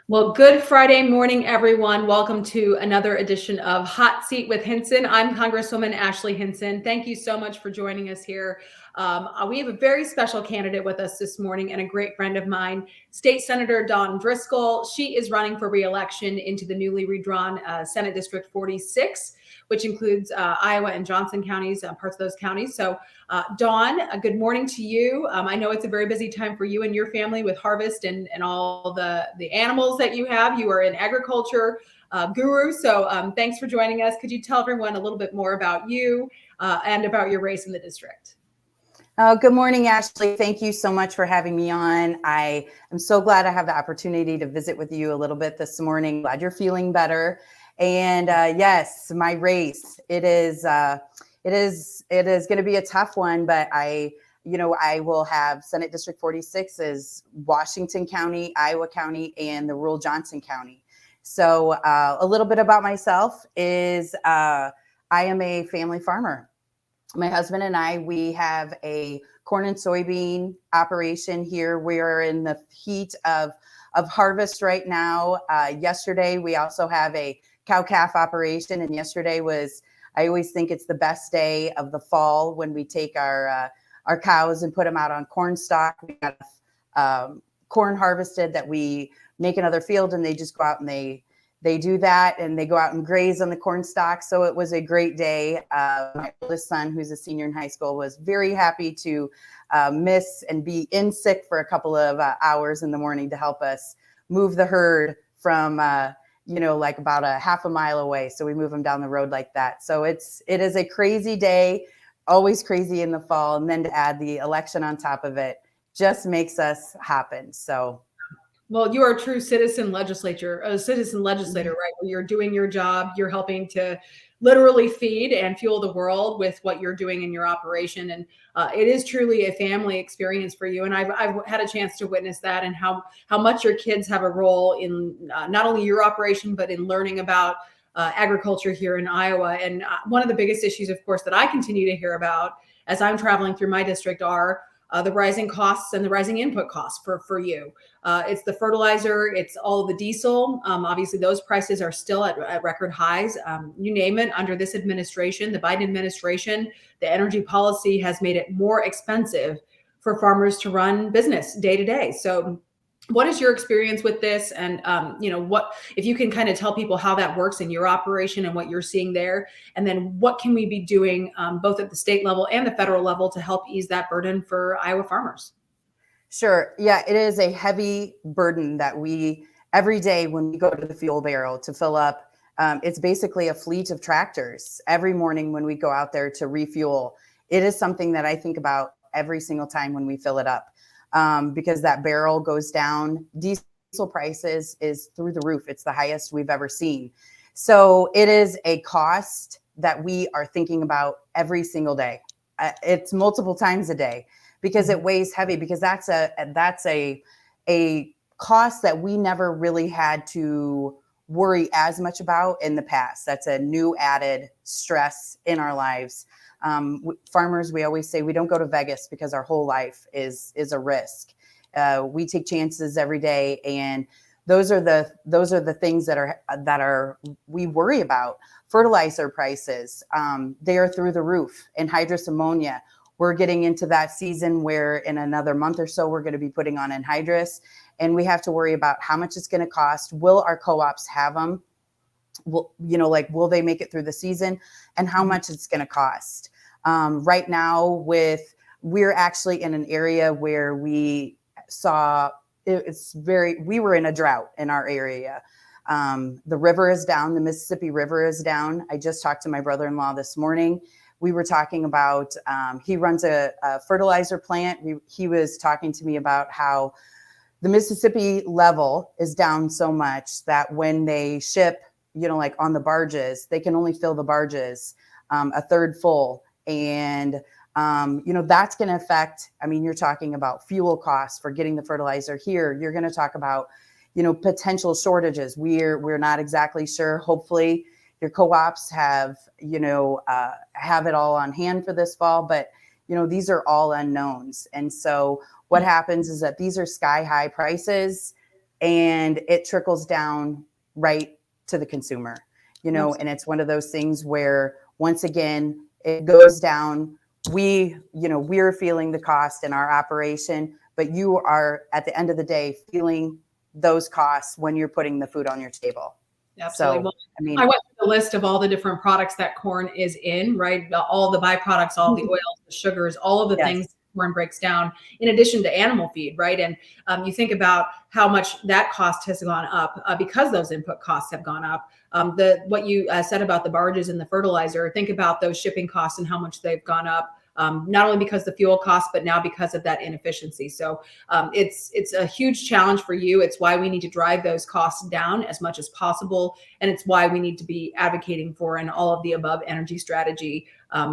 Well, good Friday morning, everyone. Welcome to another edition of Hot Seat with Hinson. I'm Congresswoman Ashley Hinson. Thank you so much for joining us here. We have a very special candidate with us this morning and a great friend of mine, State Senator Dawn Driscoll. She is running for re-election into the newly redrawn Senate District 46, which includes Iowa and Johnson counties, parts of those counties. So Dawn, good morning to you. I know it's a very busy time for you and your family with harvest and all the animals that you have. You are an agriculture guru. So thanks for joining us. Could you tell everyone a little bit more about you and about your race in the district? Good morning, Ashley. Thank you so much for having me on. I am so glad I have the opportunity to visit with you a little bit this morning. Glad you're feeling better. And yes, my race, it is going to be a tough one, but I will have Senate District 46 as Washington County, Iowa County, and the rural Johnson County. So a little bit about myself is I am a family farmer. My husband and I, we have a corn and soybean operation here. We're in the heat of harvest right now. Yesterday, we also have a cow-calf operation, and yesterday was, I always think it's the best day of the fall when we take our cows and put them out on corn stalk. We got corn harvested that we make another field, and they just go out and they do that, and they go out and graze on the corn stalk. So it was a great day. My oldest son, who's a senior in high school, was very happy to miss and be in sick for a couple of hours in the morning to help us move the herd from like about a half a mile away. So we move them down the road like that. So it is a crazy day, always crazy in the fall. And then to add the election on top of it just makes us happen. So. Well, you are a true citizen legislator, right? Where you're doing your job, you're helping to literally feed and fuel the world with what you're doing in your operation. And it is truly a family experience for you. And I've had a chance to witness that and how much your kids have a role in not only your operation, but in learning about agriculture here in Iowa. And one of the biggest issues, of course, that I continue to hear about as I'm traveling through my district are the rising costs and the rising input costs for you. It's the fertilizer, it's all of the diesel. Obviously, those prices are still at record highs. You name it, under this administration, the Biden administration, the energy policy has made it more expensive for farmers to run business day to day. So what is your experience with this? And, what, if you can kind of tell people how that works in your operation and what you're seeing there, and then what can we be doing both at the state level and the federal level to help ease that burden for Iowa farmers? Sure. Yeah, it is a heavy burden that every day when we go to the fuel barrel to fill up, it's basically a fleet of tractors every morning when we go out there to refuel. It is something that I think about every single time when we fill it up. Because that barrel goes down. Diesel prices is through the roof. It's the highest we've ever seen. So it is a cost that we are thinking about every single day. It's multiple times a day because it weighs heavy, because that's a cost that we never really had to worry as much about in the past. That's a new added stress in our lives. Farmers, we always say we don't go to Vegas because our whole life is a risk. We take chances every day, and those are the things that we worry about. Fertilizer prices, they are through the roof. And anhydrous ammonia, we're getting into that season where in another month or so we're going to be putting on anhydrous, and we have to worry about how much it's going to cost. Will our co-ops have them? Will they make it through the season, and how much it's going to cost? Right now, we're actually in an area where we were in a drought in our area. The river is down. The Mississippi River is down. I just talked to my brother-in-law this morning. We were talking about, he runs a fertilizer plant. He was talking to me about how the Mississippi level is down so much that when they ship, like on the barges, they can only fill the barges a third full. And, that's going to affect, you're talking about fuel costs for getting the fertilizer here. You're going to talk about, potential shortages. We're not exactly sure. Hopefully your co-ops have it all on hand for this fall, but, these are all unknowns. And so what happens is that these are sky high prices. and it trickles down right to the consumer, and it's one of those things where, once again, it goes down. We're feeling the cost in our operation, but you are, at the end of the day, feeling those costs when you're putting the food on your table. Absolutely. So, Well, I went through the list of all the different products that corn is in, right? All the byproducts, all the oils, the sugars, all of the things corn breaks down, in addition to animal feed, right? And you think about how much that cost has gone up because those input costs have gone up. What you said about the barges and the fertilizer, think about those shipping costs and how much they've gone up. Not only because the fuel costs, but now because of that inefficiency. So it's a huge challenge for you. It's why we need to drive those costs down as much as possible. And it's why we need to be advocating for an all of the above energy strategy,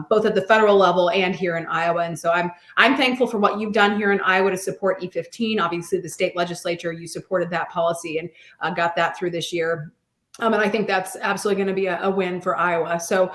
both at the federal level and here in Iowa. And so I'm thankful for what you've done here in Iowa to support E15. Obviously, the state legislature, you supported that policy and got that through this year. And I think that's absolutely going to be a win for Iowa. So,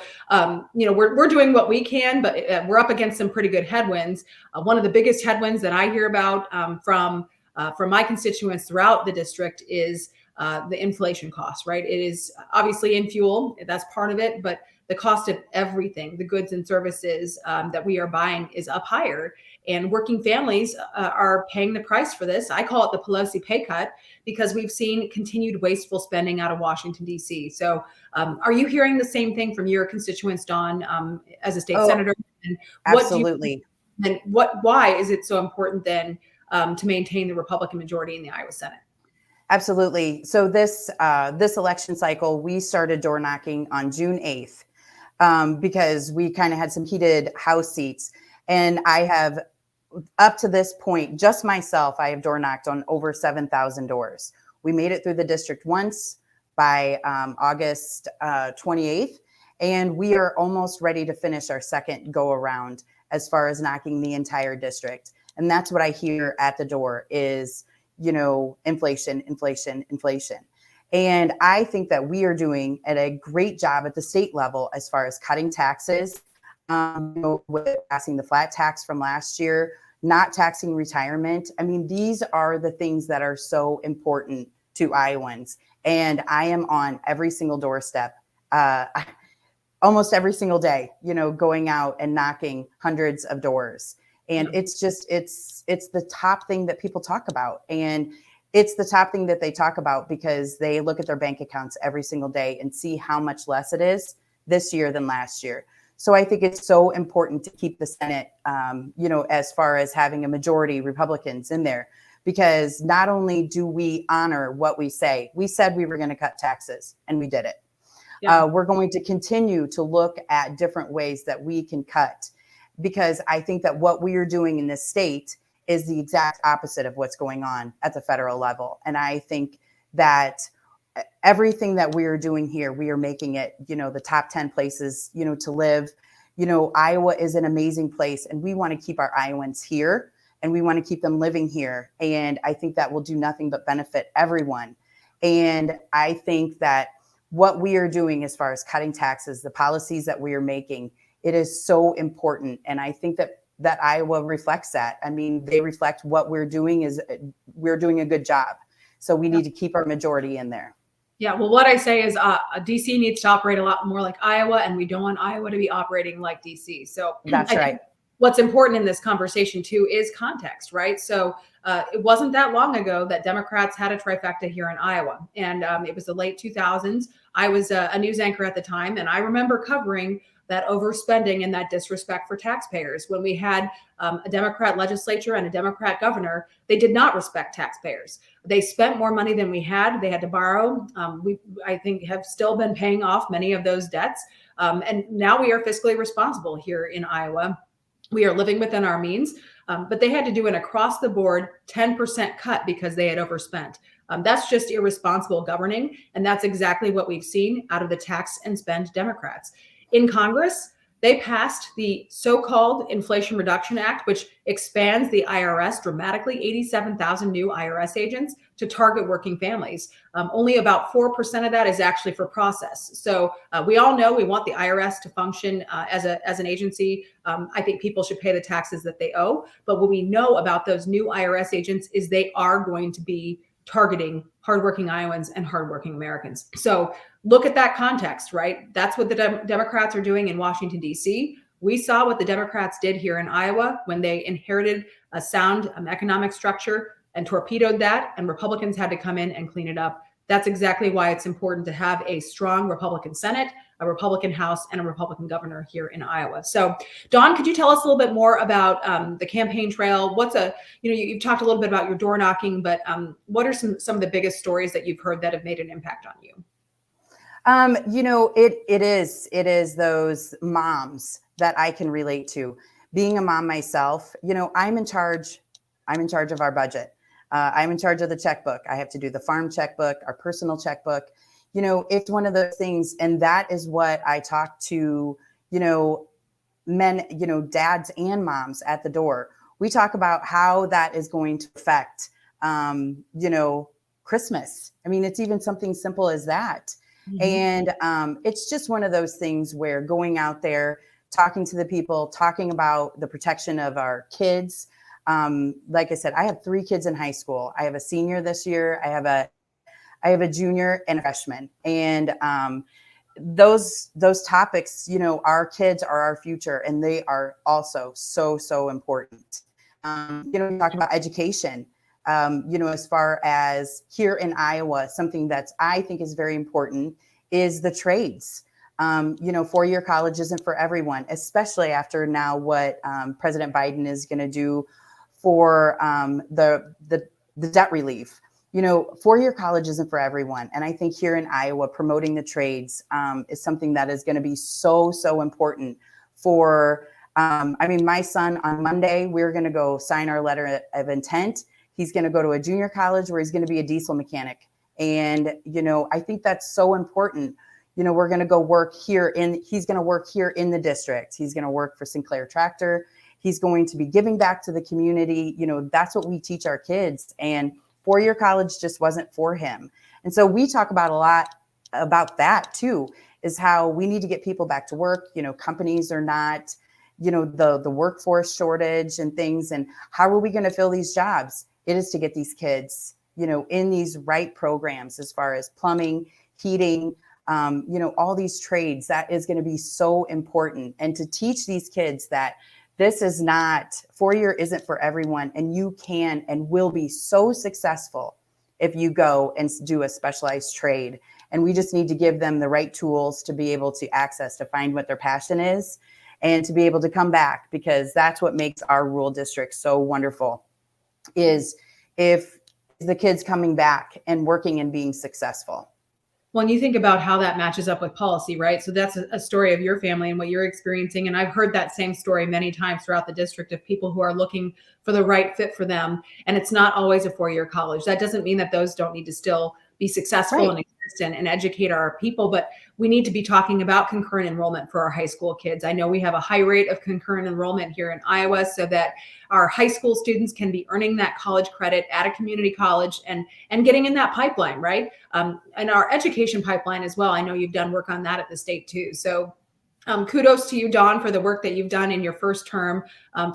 we're doing what we can, but we're up against some pretty good headwinds. One of the biggest headwinds that I hear about from my constituents throughout the district is the inflation costs, right? It is obviously in fuel. That's part of it, but the cost of everything, the goods and services that we are buying is up higher. And working families are paying the price for this. I call it the Pelosi pay cut, because we've seen continued wasteful spending out of Washington, D.C. So are you hearing the same thing from your constituents, Dawn, as a state senator? And absolutely. Why is it so important then to maintain the Republican majority in the Iowa Senate? Absolutely. So this election cycle, we started door knocking on June 8th because we kind of had some heated House seats. And I have, up to this point, just myself, I have door knocked on over 7,000 doors. We made it through the district once by August 28th, and we are almost ready to finish our second go around as far as knocking the entire district. And that's what I hear at the door is, inflation, inflation, inflation. And I think that we are doing a great job at the state level as far as cutting taxes, with passing the flat tax from last year, not taxing retirement. I mean, these are the things that are so important to Iowans. And I am on every single doorstep, almost every single day, going out and knocking hundreds of doors. And it's the top thing that people talk about. And it's the top thing that they talk about because they look at their bank accounts every single day and see how much less it is this year than last year. So I think it's so important to keep the Senate, as far as having a majority Republicans in there, because not only do we honor what we say, we said we were going to cut taxes and we did it. Yeah. We're going to continue to look at different ways that we can cut, because I think that what we are doing in this state is the exact opposite of what's going on at the federal level. And I think that everything that we are doing here, we are making it, the top 10 places, to live. Iowa is an amazing place, and we want to keep our Iowans here, and we want to keep them living here. And I think that will do nothing but benefit everyone. And I think that what we are doing as far as cutting taxes, the policies that we are making, it is so important. And I think that Iowa reflects that. I mean, they reflect what we're doing is we're doing a good job. So we need to keep our majority in there. Yeah, well, what I say is DC needs to operate a lot more like Iowa, and we don't want Iowa to be operating like DC. So that's right. What's important in this conversation, too, is context, right? So it wasn't that long ago that Democrats had a trifecta here in Iowa, and it was the late 2000s. I was a news anchor at the time, and I remember covering that overspending and that disrespect for taxpayers. When we had a Democrat legislature and a Democrat governor, they did not respect taxpayers. They spent more money than we had. They had to borrow. I think, have still been paying off many of those debts. And now we are fiscally responsible here in Iowa. We are living within our means, but they had to do an across the board 10% cut because they had overspent. That's just irresponsible governing. And that's exactly what we've seen out of the tax and spend Democrats. In Congress, they passed the so-called Inflation Reduction Act, which expands the IRS dramatically, 87,000 new IRS agents to target working families. Only about 4% of that is actually for process. So we all know we want the IRS to function as an agency. I think people should pay the taxes that they owe. But what we know about those new IRS agents is they are going to be targeting hardworking Iowans and hardworking Americans. So look at that context, right? That's what the Democrats are doing in Washington, D.C. We saw what the Democrats did here in Iowa when they inherited a sound economic structure and torpedoed that, and Republicans had to come in and clean it up. That's exactly why it's important to have a strong Republican Senate, a Republican House, and a Republican governor here in Iowa. So, Dawn, could you tell us a little bit more about the campaign trail? You've talked a little bit about your door knocking, but what are some of the biggest stories that you've heard that have made an impact on you? It is those moms that I can relate to. Being a mom myself, I'm in charge of our budget. I'm in charge of the checkbook. I have to do the farm checkbook, our personal checkbook. It's one of those things. And that is what I talk to, men, dads and moms at the door. We talk about how that is going to affect, Christmas. I mean, it's even something simple as that. Mm-hmm. And it's just one of those things where going out there, talking to the people, talking about the protection of our kids. Like I said, I have 3 kids in high school. I have a senior this year. I have a junior and a freshman. And those topics, our kids are our future, and they are also so important. We talk about education. As far as here in Iowa, something that I think is very important is the trades. 4-year college isn't for everyone, especially after now what President Biden is going to do for the debt relief. 4-year college isn't for everyone. And I think here in Iowa, promoting the trades is something that is going to be so important for, my son on Monday, we're going to go sign our letter of intent. He's going to go to a junior college where he's going to be a diesel mechanic. And, I think that's so important. We're going to go work here he's going to work here in the district. He's going to work for Sinclair Tractor. He's going to be giving back to the community. That's what we teach our kids. And 4-year college just wasn't for him. And so we talk about a lot about that too, is how we need to get people back to work. Companies are not, the workforce shortage and things. And how are we going to fill these jobs? It is to get these kids, in these right programs as far as plumbing, heating, all these trades. That is going to be so important. And to teach these kids that this is not, 4-year isn't for everyone, and you can and will be so successful if you go and do a specialized trade. And we just need to give them the right tools to be able to access, to find what their passion is, and to be able to come back, because that's what makes our rural district so wonderful, is if the kids coming back and working and being successful. Well, and you think about how that matches up with policy, right? So that's a story of your family and what you're experiencing. And I've heard that same story many times throughout the district of people who are looking for the right fit for them. And it's not always a 4-year college. That doesn't mean that those don't need to still be successful, right, and exist and educate our people, but we need to be talking about concurrent enrollment for our high school kids. I know we have a high rate of concurrent enrollment here in Iowa, so that our high school students can be earning that college credit at a community college and getting in that pipeline, right? And our education pipeline as well. I know you've done work on that at the state too. So kudos to you, Dawn, for the work that you've done in your first term,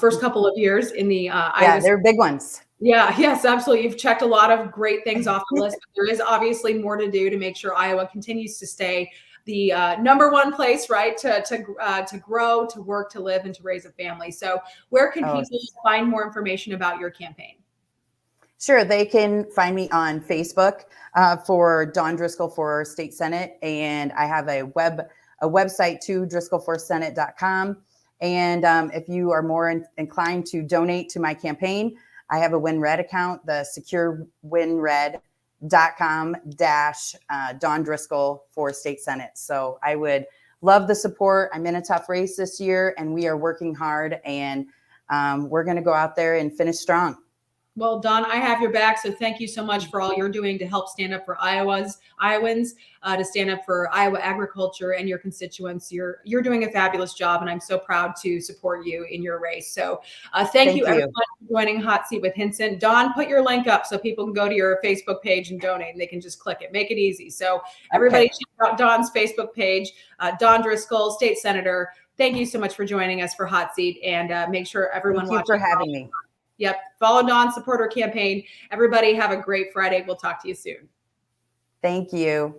first couple of years in the Iowa. They're big ones. Yeah, yes, absolutely. You've checked a lot of great things off the list, but there is obviously more to do to make sure Iowa continues to stay the number one place, right, to grow, to work, to live, and to raise a family. So where can people find more information about your campaign? Sure. They can find me on Facebook for Dawn Driscoll for State Senate. And I have a website too, driscollforsenate.com. And if you are more inclined to donate to my campaign, I have a WinRed account, the securewinred.com / Dawn Driscoll for State Senate. So I would love the support. I'm in a tough race this year, and we are working hard, and we're going to go out there and finish strong. Well, Dawn, I have your back. So thank you so much for all you're doing to help stand up for Iowans, to stand up for Iowa agriculture and your constituents. You're doing a fabulous job, and I'm so proud to support you in your race. So thank you everyone for joining Hot Seat with Hinson. Dawn, put your link up so people can go to your Facebook page and donate, and they can just click it. Make it easy. So everybody check out Dawn's Facebook page, Dawn Driscoll, State Senator. Thank you so much for joining us for Hot Seat, and make sure everyone watches. Thank you for having me. Yep. Follow Dawn, support her campaign. Everybody have a great Friday. We'll talk to you soon. Thank you.